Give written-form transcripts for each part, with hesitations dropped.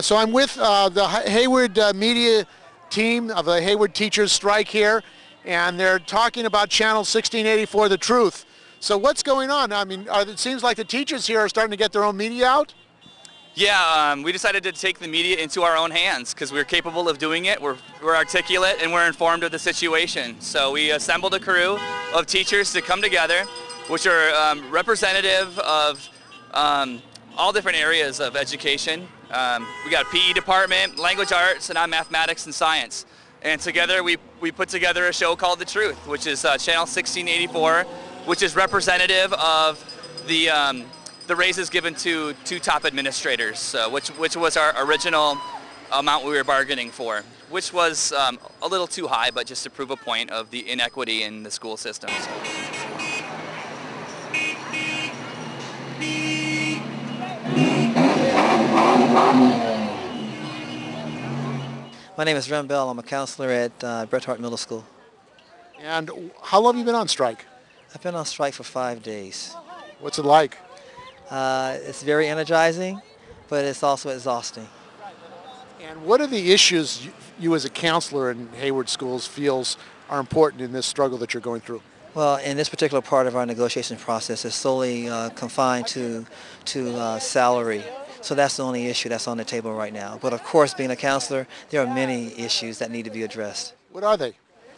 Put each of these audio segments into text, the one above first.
So I'm with the Hayward media team of the Hayward Teachers Strike here, and they're talking about Channel 1684, The Truth. So what's going on? I mean, it seems like the teachers here are starting to get their own media out? Yeah, we decided to take the media into our own hands because we're capable of doing it. We're articulate and we're informed of the situation. So we assembled a crew of teachers to come together, which are representative of all different areas of education. We got a PE department, language arts, and I'm mathematics and science. And together we put together a show called The Truth, which is Channel 1684, which is representative of the raises given to two top administrators, which was our original amount we were bargaining for, which was a little too high, but just to prove a point of the inequity in the school systems. My name is Rem Bell. I'm a counselor at Bret Harte Middle School. And how long have you been on strike? I've been on strike for 5 days. What's it like? It's very energizing, but it's also exhausting. And what are the issues you as a counselor in Hayward schools feels are important in this struggle that you're going through? Well, in this particular part of our negotiation process is solely confined to salary. So that's the only issue that's on the table right now. But of course, being a counselor, there are many issues that need to be addressed. What are they?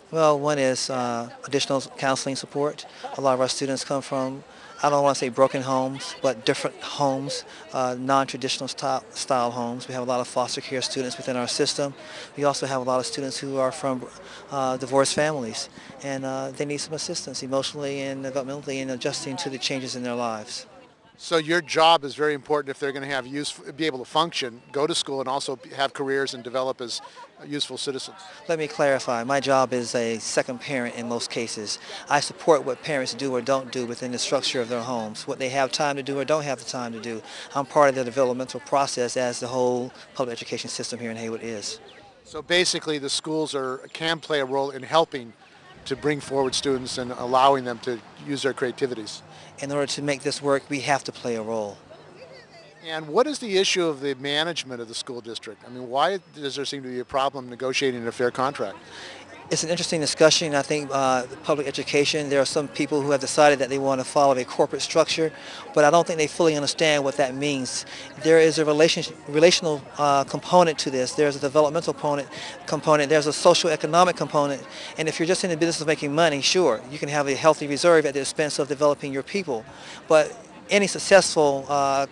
Well, one is additional counseling support. A lot of our students come from, I don't want to say broken homes, but different homes, non-traditional style homes. We have a lot of foster care students within our system. We also have a lot of students who are from divorced families, and they need some assistance emotionally and developmentally in adjusting to the changes in their lives. So your job is very important if they're going to have be able to function, go to school, and also have careers and develop as useful citizens. Let me clarify. My job is a second parent in most cases. I support what parents do or don't do within the structure of their homes, what they have time to do or don't have the time to do. I'm part of the developmental process as the whole public education system here in Hayward is. So basically the schools can play a role in helping to bring forward students and allowing them to use their creativities. In order to make this work, we have to play a role. And what is the issue of the management of the school district? I mean, why does there seem to be a problem negotiating a fair contract? It's an interesting discussion. I think public education, there are some people who have decided that they want to follow a corporate structure, but I don't think they fully understand what that means. There is a relational component to this. There's a developmental component. There's a social economic component. And if you're just in the business of making money, sure, you can have a healthy reserve at the expense of developing your people. But any successful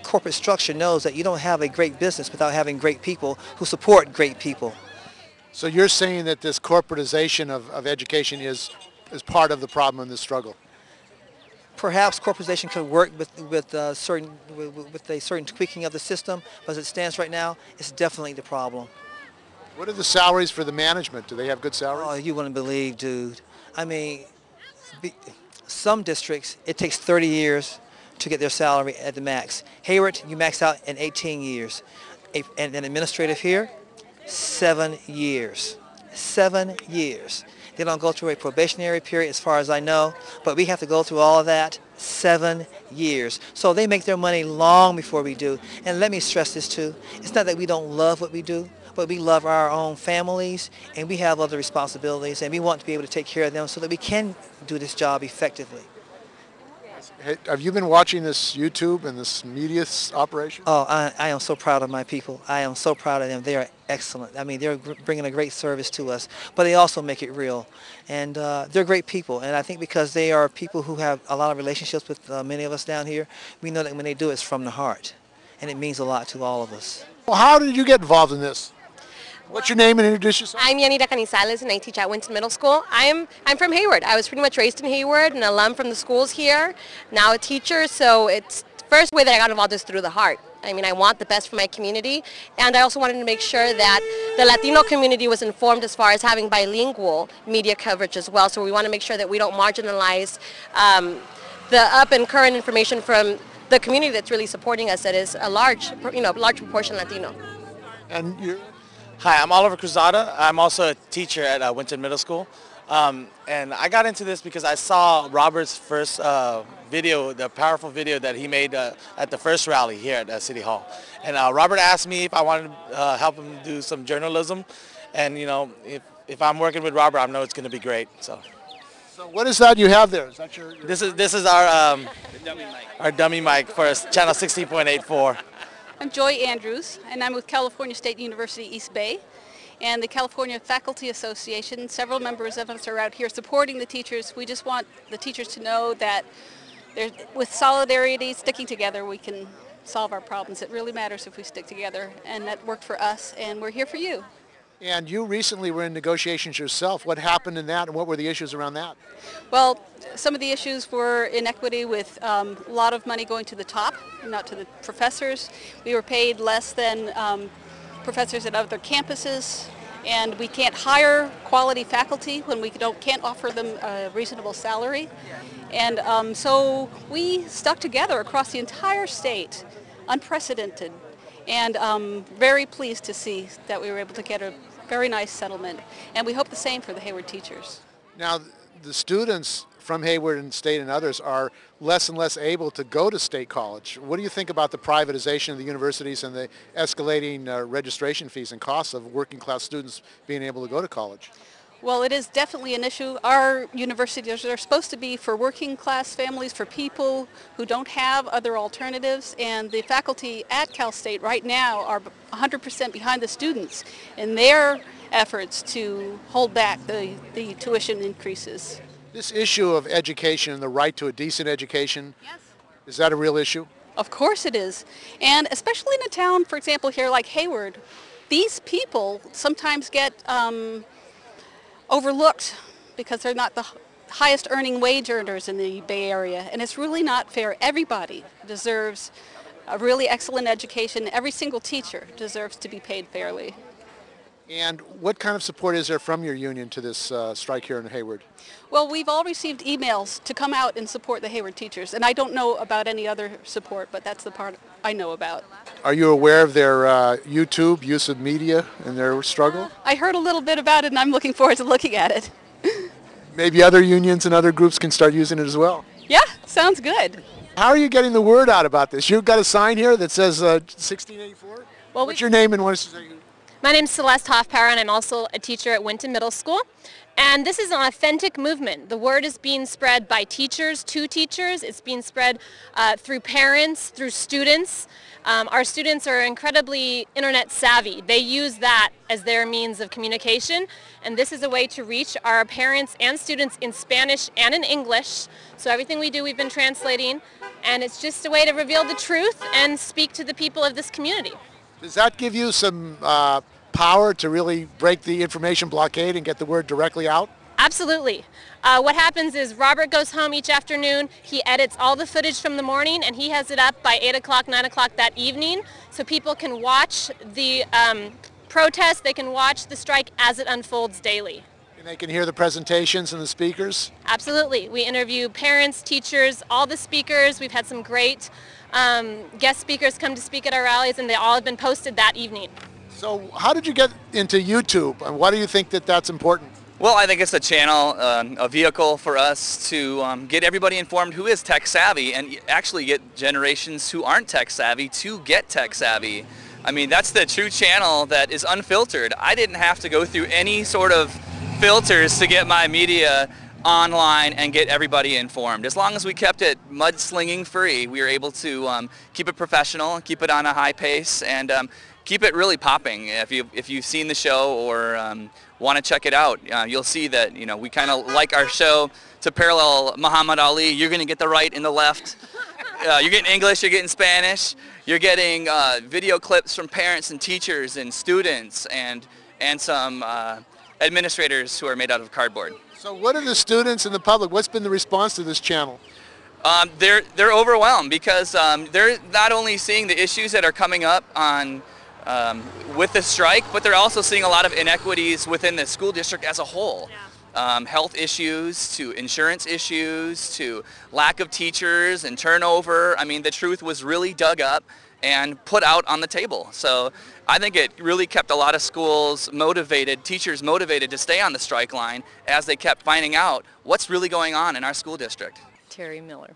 corporate structure knows that you don't have a great business without having great people who support great people. So you're saying that this corporatization of education is part of the problem in this struggle? Perhaps corporatization could work with a certain tweaking of the system, but as it stands right now, it's definitely the problem. What are the salaries for the management? Do they have good salaries? Oh, you wouldn't believe, dude. I mean, some districts, it takes 30 years to get their salary at the max. Hayward, you max out in 18 years. And an administrative here, 7 years. 7 years. They don't go through a probationary period as far as I know, but we have to go through all of that 7 years. So they make their money long before we do. And let me stress this too. It's not that we don't love what we do, but we love our own families and we have other responsibilities and we want to be able to take care of them so that we can do this job effectively. Have you been watching this YouTube and this media operation? Oh, I am so proud of my people. I am so proud of them. They are excellent. I mean, they're bringing a great service to us, but they also make it real. And they're great people. And I think because they are people who have a lot of relationships with many of us down here, we know that when they do it, it's from the heart. And it means a lot to all of us. Well, how did you get involved in this? What's your name and introduce yourself? I'm Yanira Canizales and I teach at Winton Middle School. I'm from Hayward. I was pretty much raised in Hayward, an alum from the schools here, now a teacher. So it's the first way that I got involved is through the heart. I mean, I want the best for my community, and I also wanted to make sure that the Latino community was informed as far as having bilingual media coverage as well. So we want to make sure that we don't marginalize the up and current information from the community that's really supporting us. That is a large proportion Latino. And you're... Hi, I'm Oliver Cruzada. I'm also a teacher at Winton Middle School. And I got into this because I saw Robert's first video, the powerful video that he made at the first rally here at City Hall. And Robert asked me if I wanted to help him do some journalism. And you know, if I'm working with Robert, I know it's going to be great. So what is that you have there? Is that your... This is our dummy mic for channel 16.84. I'm Joy Andrews, and I'm with California State University East Bay and the California Faculty Association. Several members of us are out here supporting the teachers. We just want the teachers to know that with solidarity, sticking together, we can solve our problems. It really matters if we stick together, and that worked for us, and we're here for you. And you recently were in negotiations yourself. What happened in that, and what were the issues around that? Well, some of the issues were inequity with a lot of money going to the top, not to the professors. We were paid less than professors at other campuses, and we can't hire quality faculty when we can't offer them a reasonable salary. And so we stuck together across the entire state, unprecedented, and very pleased to see that we were able to get a very nice settlement. And we hope the same for the Hayward teachers. Now, the students from Hayward and State and others are less and less able to go to State College. What do you think about the privatization of the universities and the escalating registration fees and costs of working class students being able to go to college? Well, it is definitely an issue. Our universities are supposed to be for working class families, for people who don't have other alternatives, and the faculty at Cal State right now are 100% behind the students in their efforts to hold back the tuition increases. This issue of education and the right to a decent education, Yes. Is that a real issue? Of course it is. And especially in a town, for example, here like Hayward, these people sometimes get overlooked because they're not the highest earning wage earners in the Bay Area, and it's really not fair. Everybody deserves a really excellent education. Every single teacher deserves to be paid fairly. And what kind of support is there from your union to this strike here in Hayward? Well, we've all received emails to come out and support the Hayward teachers, and I don't know about any other support, but that's the part I know about. Are you aware of their YouTube use of media and their struggle? I heard a little bit about it, and I'm looking forward to looking at it. Maybe other unions and other groups can start using it as well. Yeah, sounds good. How are you getting the word out about this? You've got a sign here that says 1684? Well, What's your name and what is it? My name is Celeste Hoffpower, and I'm also a teacher at Winton Middle School. And this is an authentic movement. The word is being spread by teachers to teachers. It's being spread through parents, through students. Our students are incredibly internet savvy. They use that as their means of communication. And this is a way to reach our parents and students in Spanish and in English. So everything we do, we've been translating. And it's just a way to reveal the truth and speak to the people of this community. Does that give you some power to really break the information blockade and get the word directly out? Absolutely. What happens is Robert goes home each afternoon, he edits all the footage from the morning, and he has it up by 8 o'clock, 9 o'clock that evening, so people can watch the protest, they can watch the strike as it unfolds daily. And they can hear the presentations and the speakers? Absolutely. We interview parents, teachers, all the speakers. We've had some great guest speakers come to speak at our rallies, and they all have been posted that evening. So how did you get into YouTube, and why do you think that that's important? Well, I think it's a channel, a vehicle for us to get everybody informed who is tech savvy and actually get generations who aren't tech savvy to get tech savvy. I mean, that's the true channel that is unfiltered. I didn't have to go through any sort of filters to get my media online and get everybody informed. As long as we kept it mudslinging free, we were able to keep it professional, keep it on a high pace, and keep it really popping. If you've seen the show or want to check it out, you'll see that we kind of like our show to parallel Muhammad Ali. You're going to get the right and the left. You're getting English, you're getting Spanish, you're getting video clips from parents and teachers and students and some administrators who are made out of cardboard. So what are the students and the public, what's been the response to this channel? They're overwhelmed because they're not only seeing the issues that are coming up on with the strike, but they're also seeing a lot of inequities within the school district as a whole. health issues to insurance issues to lack of teachers and turnover. I mean, the truth was really dug up and put out on the table. So I think it really kept a lot of schools motivated, teachers motivated to stay on the strike line as they kept finding out what's really going on in our school district. Terry Miller.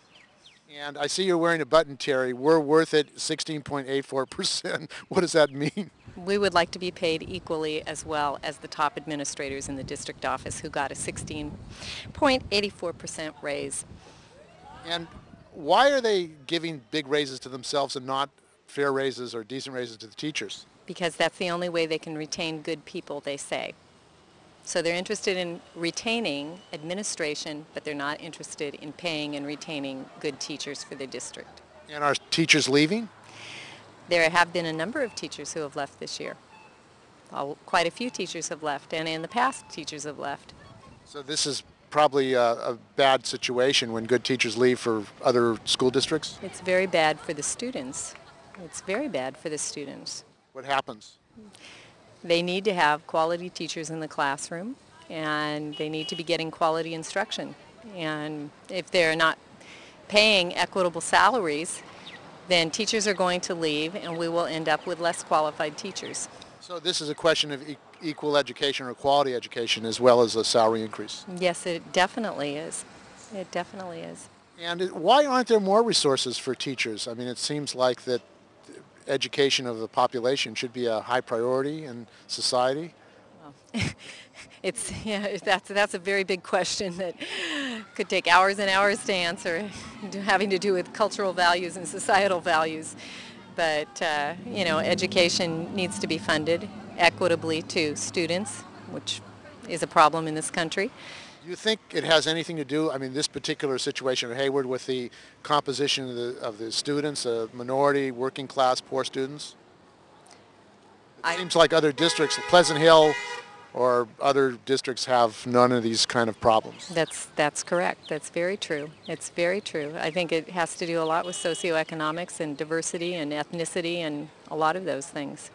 And I see you're wearing a button, Terry. We're worth it 16.84%. What does that mean? We would like to be paid equally as well as the top administrators in the district office who got a 16.84% raise. And why are they giving big raises to themselves and not fair raises or decent raises to the teachers? Because that's the only way they can retain good people, they say. So they're interested in retaining administration, but they're not interested in paying and retaining good teachers for their district. And are teachers leaving? There have been a number of teachers who have left this year. Quite a few teachers have left, and in the past, teachers have left. So this is probably a bad situation when good teachers leave for other school districts? It's very bad for the students. It's very bad for the students. What happens? They need to have quality teachers in the classroom, and they need to be getting quality instruction. And if they're not paying equitable salaries, then teachers are going to leave, and we will end up with less qualified teachers. So this is a question of equal education or quality education as well as a salary increase? Yes, it definitely is. It definitely is. And why aren't there more resources for teachers? I mean, it seems like that education of the population should be a high priority in society. That's a very big question that could take hours and hours to answer, having to do with cultural values and societal values. But education needs to be funded equitably to students, which is a problem in this country. Do you think it has anything to do, I mean, this particular situation at Hayward with the composition of the students, minority, working class, poor students? It seems like other districts, Pleasant Hill or other districts, have none of these kind of problems. That's correct. That's very true. It's very true. I think it has to do a lot with socioeconomics and diversity and ethnicity and a lot of those things.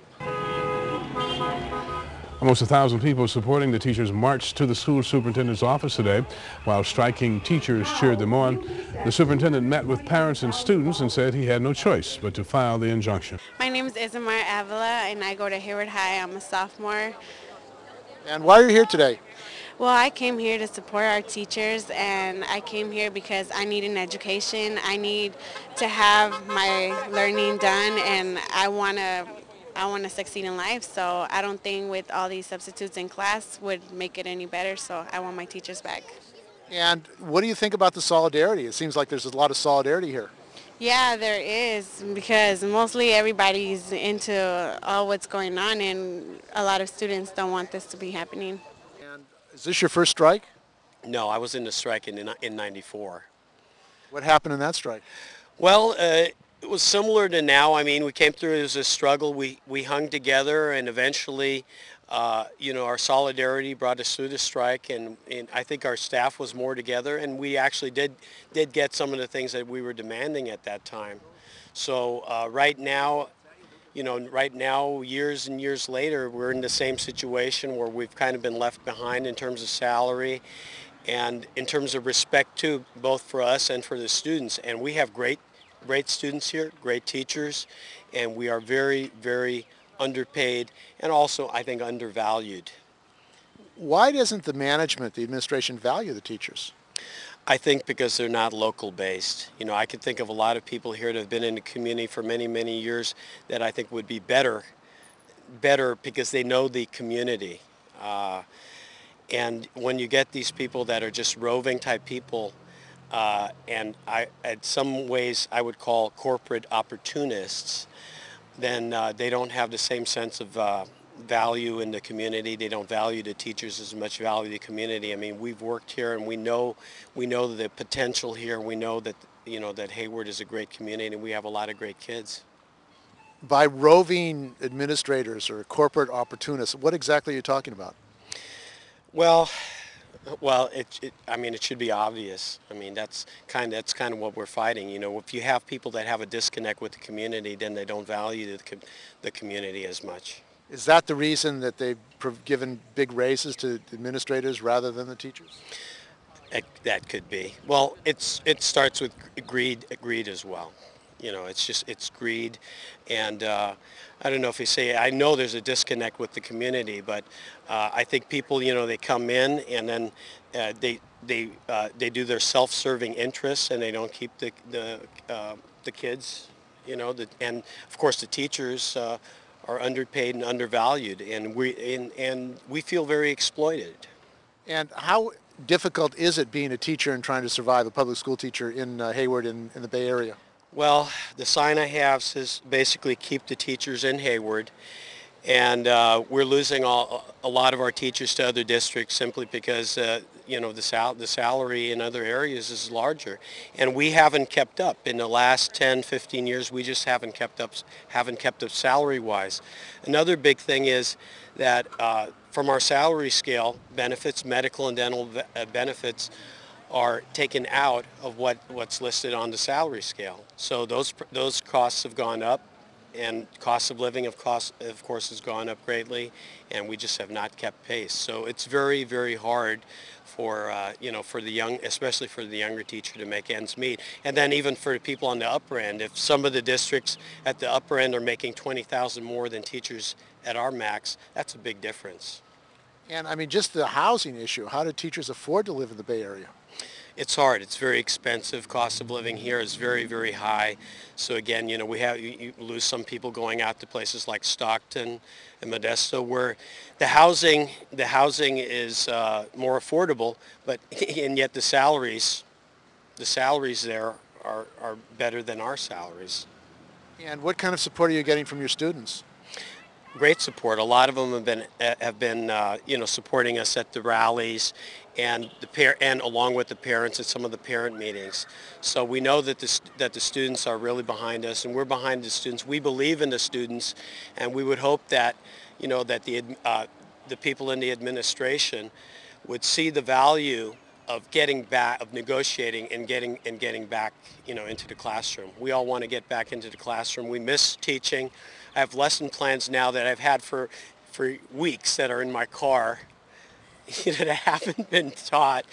Almost 1,000 people supporting the teachers marched to the school superintendent's office today. While striking teachers cheered them on, the superintendent met with parents and students and said he had no choice but to file the injunction. My name is Isamar Avila, and I go to Hayward High. I'm a sophomore. And why are you here today? Well, I came here to support our teachers, and I came here because I need an education. I need to have my learning done, and I want to succeed in life, so I don't think with all these substitutes in class would make it any better, so I want my teachers back. And what do you think about the solidarity? It seems like there's a lot of solidarity here. Yeah, there is, because mostly everybody's into all what's going on, and a lot of students don't want this to be happening. And is this your first strike? No, I was in the strike in '94. What happened in that strike? Well, it was similar to now. I mean, we came through as a struggle. We hung together, and eventually, our solidarity brought us through the strike, and I think our staff was more together, and we actually did get some of the things that we were demanding at that time. So right now, years and years later, we're in the same situation where we've kind of been left behind in terms of salary and in terms of respect too, both for us and for the students. And we have great students here, great teachers, and we are very, very underpaid and also, I think, undervalued. Why doesn't the management, the administration, value the teachers? I think because they're not local based. I can think of a lot of people here that have been in the community for many, many years that I think would be better because they know the community. And when you get these people that are just roving type people, and in some ways I would call corporate opportunists, then they don't have the same sense of value in the community. They don't value the teachers as much value the community. I mean, we've worked here and we know the potential here. We know that that Hayward is a great community and we have a lot of great kids. By roving administrators or corporate opportunists, what exactly are you talking about? Well, it should be obvious. I mean, that's kind of what we're fighting. If you have people that have a disconnect with the community, then they don't value the community as much. Is that the reason that they've given big raises to administrators rather than the teachers? That could be. Well, it starts with greed as well. It's greed, and I don't know if you say, I know there's a disconnect with the community, but I think people, they come in and then they do their self-serving interests, and they don't keep the kids, and of course the teachers are underpaid and undervalued, and we feel very exploited. And how difficult is it being a teacher and trying to survive, a public school teacher in Hayward in the Bay Area? Well, the sign I have says basically keep the teachers in Hayward, and we're losing a lot of our teachers to other districts simply because the salary in other areas is larger, and we haven't kept up. In the last 10-15 years, we just haven't kept up salary-wise. Another big thing is that from our salary scale, benefits, medical and dental benefits are taken out of what's listed on the salary scale. So those costs have gone up, and cost of living of course has gone up greatly, and we just have not kept pace. So it's very, very hard for for the young, especially for the younger teacher, to make ends meet. And then even for people on the upper end, if some of the districts at the upper end are making $20,000 more than teachers at our max, that's a big difference. And I mean, just the housing issue, how do teachers afford to live in the Bay Area? It's hard. It's very expensive. Cost of living here is very, very high. So again, you lose some people going out to places like Stockton and Modesto, where the housing is more affordable, and yet the salaries there are better than our salaries. And what kind of support are you getting from your students? Great support. A lot of them have been supporting us at the rallies, and along with the parents at some of the parent meetings. So we know that the students are really behind us, and we're behind the students. We believe in the students, and we would hope that that the people in the administration would see the value of negotiating and getting back into the classroom. We all want to get back into the classroom. We miss teaching. I have lesson plans now that I've had for weeks that are in my car that haven't been taught.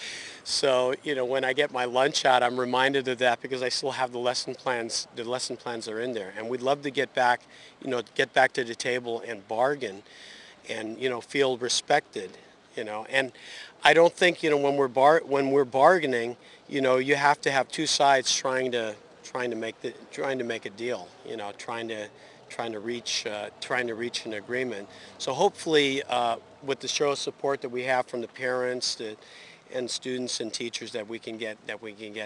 So when I get my lunch out, I'm reminded of that because I still have the lesson plans. The lesson plans are in there, and we'd love to get back to the table and bargain, and feel respected. And I don't think when we're bargaining, you have to have two sides trying to make a deal. Trying to reach an agreement. So hopefully, with the show of support that we have from the parents and students and teachers, that we can get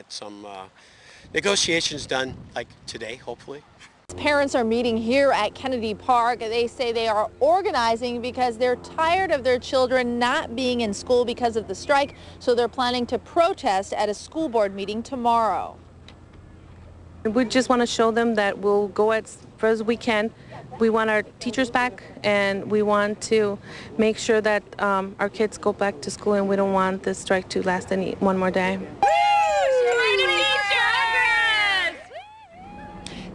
some negotiations done, like today, hopefully. Parents are meeting here at Kennedy Park. They say they are organizing because they're tired of their children not being in school because of the strike, so they're planning to protest at a school board meeting tomorrow. We just want to show them that we'll go as far as we can. We want our teachers back, and we want to make sure that our kids go back to school, and we don't want this strike to last one more day.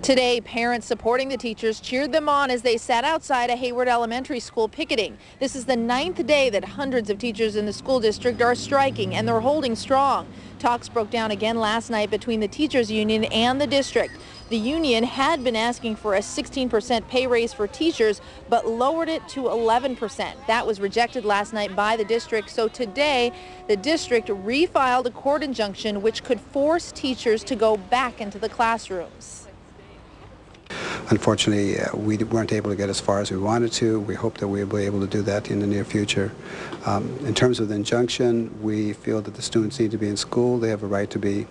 Today, parents supporting the teachers cheered them on as they sat outside a Hayward Elementary School picketing. This is the 9th day that hundreds of teachers in the school district are striking, and they're holding strong. Talks broke down again last night between the teachers union and the district. The union had been asking for a 16% pay raise for teachers, but lowered it to 11%. That was rejected last night by the district. So today, the district refiled a court injunction which could force teachers to go back into the classrooms. Unfortunately, we weren't able to get as far as we wanted to. We hope that we'll be able to do that in the near future. In terms of the injunction, we feel that the students need to be in school. They have a right to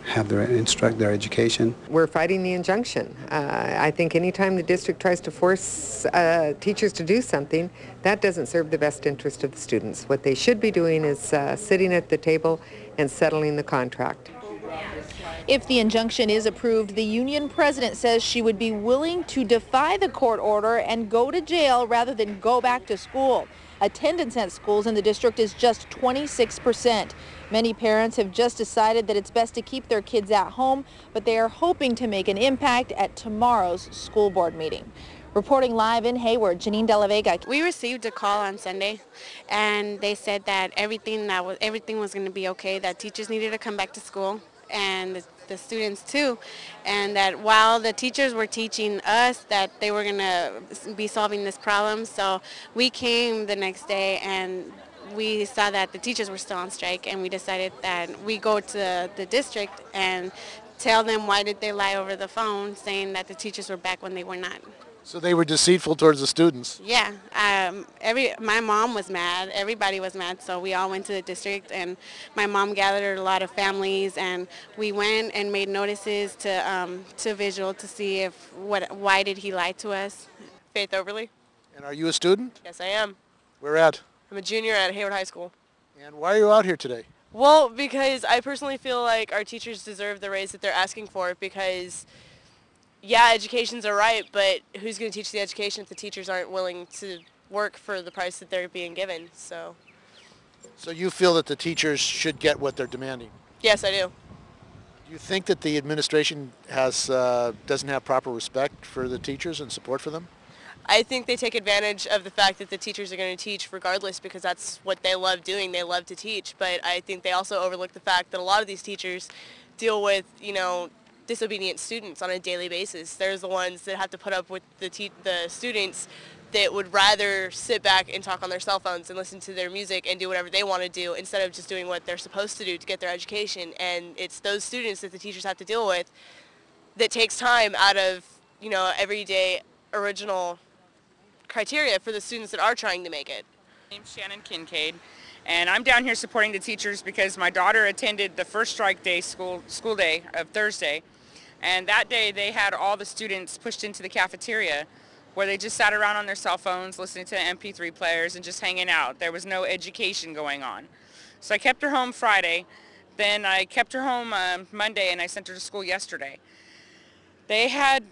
have their education. We're fighting the injunction. I think anytime the district tries to force teachers to do something, that doesn't serve the best interest of the students. What they should be doing is sitting at the table and settling the contract. If the injunction is approved, the union president says she would be willing to defy the court order and go to jail rather than go back to school. Attendance at schools in the district is just 26%. Many parents have just decided that it's best to keep their kids at home, but they are hoping to make an impact at tomorrow's school board meeting. Reporting live in Hayward, Janine De La Vega. We received a call on Sunday, and they said that everything was going to be okay, that teachers needed to come back to school, and the students too, and that while the teachers were teaching us that they were going to be solving this problem. So we came the next day and we saw that the teachers were still on strike, and we decided that we go to the district and tell them why did they lie over the phone saying that the teachers were back when they were not. So they were deceitful towards the students. Yeah, my mom was mad, everybody was mad, so we all went to the district, and my mom gathered a lot of families, and we went and made notices to Visual to see why did he lie to us. Faith Overly. And are you a student? Yes, I am. Where at? I'm a junior at Hayward High School. And why are you out here today? Well, because I personally feel like our teachers deserve the raise that they're asking for, because yeah, education's all right, but who's going to teach the education if the teachers aren't willing to work for the price that they're being given? So you feel that the teachers should get what they're demanding? Yes, I do. Do you think that the administration doesn't have proper respect for the teachers and support for them? I think they take advantage of the fact that the teachers are going to teach regardless, because that's what they love doing. They love to teach, but I think they also overlook the fact that a lot of these teachers deal with, disobedient students on a daily basis. There's the ones that have to put up with the students that would rather sit back and talk on their cell phones and listen to their music and do whatever they want to do instead of just doing what they're supposed to do to get their education. And it's those students that the teachers have to deal with that takes time out of, everyday original criteria for the students that are trying to make it. My name's Shannon Kincaid, and I'm down here supporting the teachers because my daughter attended the first strike day, school day of Thursday, and that day they had all the students pushed into the cafeteria where they just sat around on their cell phones listening to MP3 players and just hanging out. There was no education going on. So I kept her home Friday, then I kept her home Monday, and I sent her to school yesterday. They had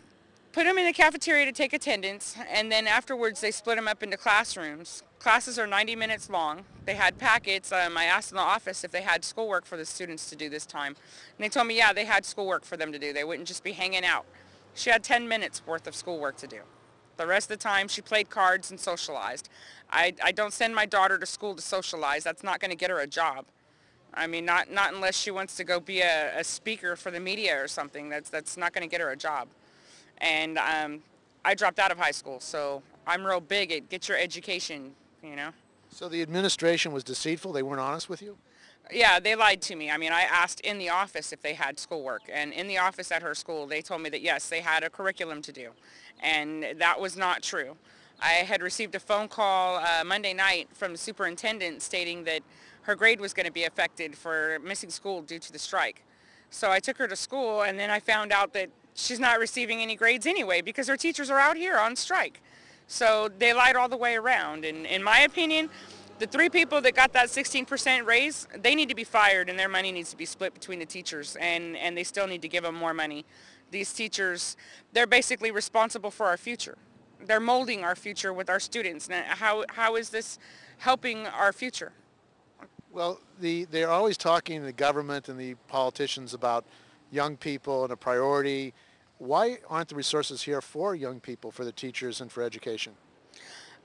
put them in the cafeteria to take attendance, and then afterwards they split them up into classrooms. Classes are 90 minutes long. They had packets. I asked in the office if they had schoolwork for the students to do this time. And they told me, yeah, they had schoolwork for them to do. They wouldn't just be hanging out. She had 10 minutes worth of schoolwork to do. The rest of the time she played cards and socialized. I don't send my daughter to school to socialize. That's not going to get her a job. I mean, not unless she wants to go be a speaker for the media or something. That's not going to get her a job. And I dropped out of high school, so I'm real big at get your education, So the administration was deceitful? They weren't honest with you? Yeah, they lied to me. I mean, I asked in the office if they had schoolwork, and in the office at her school, they told me that yes, they had a curriculum to do, and that was not true. I had received a phone call Monday night from the superintendent stating that her grade was going to be affected for missing school due to the strike. So I took her to school, and then I found out that she's not receiving any grades anyway because her teachers are out here on strike. So they lied all the way around. And in my opinion, the 3 people that got that 16% raise, they need to be fired, and their money needs to be split between the teachers, and they still need to give them more money. These teachers, they're basically responsible for our future. They're molding our future with our students. Now, how is this helping our future? Well, they're always talking, the government and the politicians, about young people and a priority. Why aren't the resources here for young people, for the teachers, and for education?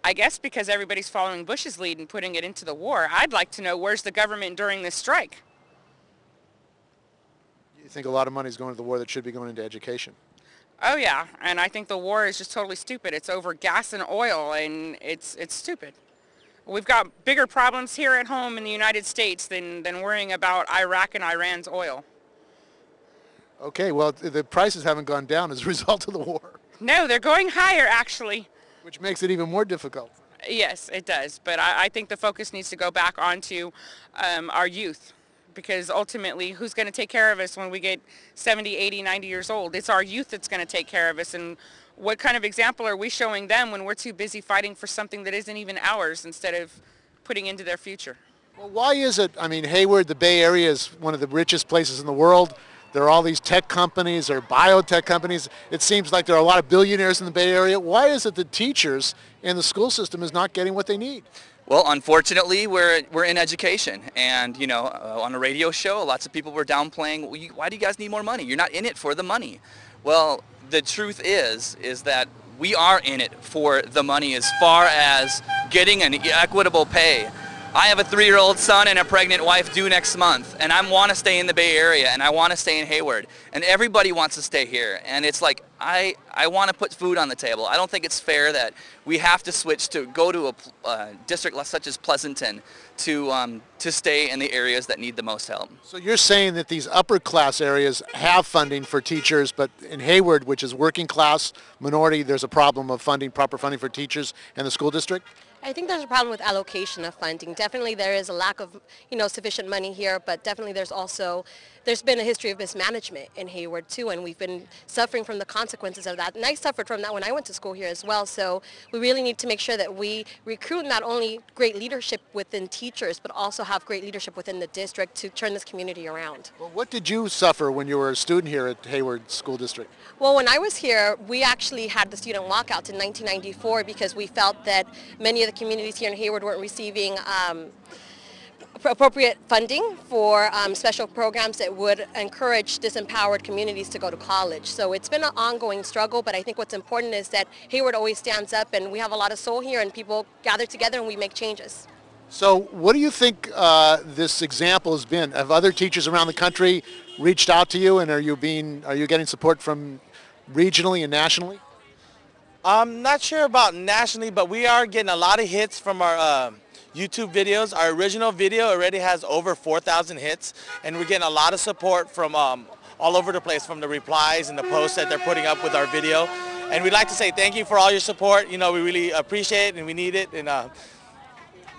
I guess because everybody's following Bush's lead and putting it into the war. I'd like to know, where's the government during this strike? You think a lot of money is going to the war that should be going into education? Oh yeah, and I think the war is just totally stupid. It's over gas and oil, and it's stupid. We've got bigger problems here at home in the United States than worrying about Iraq and Iran's oil. Okay, well, the prices haven't gone down as a result of the war. No, they're going higher, actually. Which makes it even more difficult. Yes, it does. But I think the focus needs to go back onto our youth, because ultimately, who's going to take care of us when we get 70, 80, 90 years old? It's our youth that's going to take care of us. And what kind of example are we showing them when we're too busy fighting for something that isn't even ours instead of putting into their future? Well, why is it, I mean, Hayward, the Bay Area, is one of the richest places in the world. There are all these tech companies, there are biotech companies. It seems like there are a lot of billionaires in the Bay Area. Why is it that teachers in the school system is not getting what they need? Well, unfortunately, we're in education, and on a radio show, lots of people were downplaying, why do you guys need more money? You're not in it for the money. Well, the truth is that we are in it for the money as far as getting an equitable pay. I have a 3-year-old son and a pregnant wife due next month, and I want to stay in the Bay Area, and I want to stay in Hayward, and everybody wants to stay here. And it's like, I want to put food on the table. I don't think it's fair that we have to switch to go to a district such as Pleasanton to stay in the areas that need the most help. So you're saying that these upper class areas have funding for teachers, but in Hayward, which is working class minority, there's a problem of funding, proper funding for teachers in the school district? I think there's a problem with allocation of funding. Definitely there is a lack of, sufficient money here, but definitely there's been a history of mismanagement in Hayward too, and we've been suffering from the consequences of that. And I suffered from that when I went to school here as well, so we really need to make sure that we recruit not only great leadership within teachers, but also have great leadership within the district to turn this community around. Well, what did you suffer when you were a student here at Hayward School District? Well, when I was here, we actually had the student walkouts in 1994 because we felt that many of the communities here in Hayward weren't receiving appropriate funding for special programs that would encourage disempowered communities to go to college. So it's been an ongoing struggle, but I think what's important is that Hayward always stands up, and we have a lot of soul here, and people gather together and we make changes. So what do you think this example has been? Have other teachers around the country reached out to you, and are you getting support from regionally and nationally? I'm not sure about nationally, but we are getting a lot of hits from our YouTube videos. Our original video already has over 4,000 hits, and we're getting a lot of support from all over the place, from the replies and the posts that they're putting up with our video. And we'd like to say thank you for all your support. We really appreciate it and we need it, and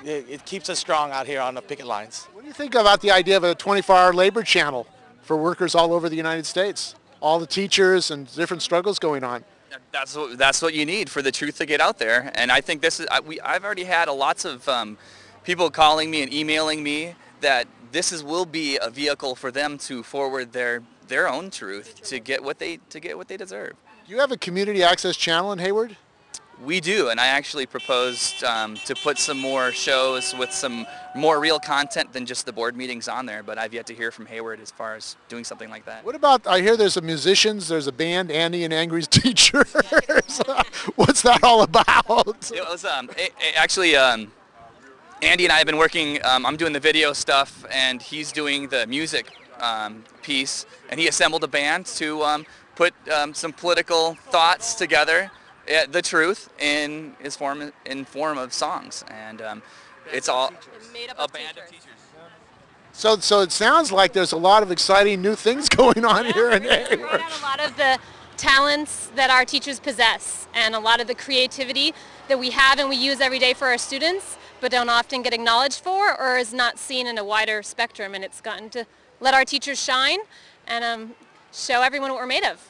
it keeps us strong out here on the picket lines. What do you think about the idea of a 24-hour labor channel for workers all over the United States? All the teachers and different struggles going on. That's what you need for the truth to get out there. And I think I've already had lots of people calling me and emailing me that will be a vehicle for them to forward their own truth to get what they deserve. Do you have a community access channel in Hayward? We do, and I actually proposed to put some more shows with some more real content than just the board meetings on there, but I've yet to hear from Hayward as far as doing something like that. What about, I hear there's a band, Andy and Angry's Teachers. What's that all about? It was actually Andy and I have been working, I'm doing the video stuff and he's doing the music piece, and he assembled a band to put some political thoughts together. The truth in form of songs, and it's all a band of teachers. So it sounds like there's a lot of exciting new things going on here in Hayward. Bring out a lot of the talents that our teachers possess, and a lot of the creativity that we have and we use every day for our students, but don't often get acknowledged for or is not seen in a wider spectrum. And it's gotten to let our teachers shine and show everyone what we're made of.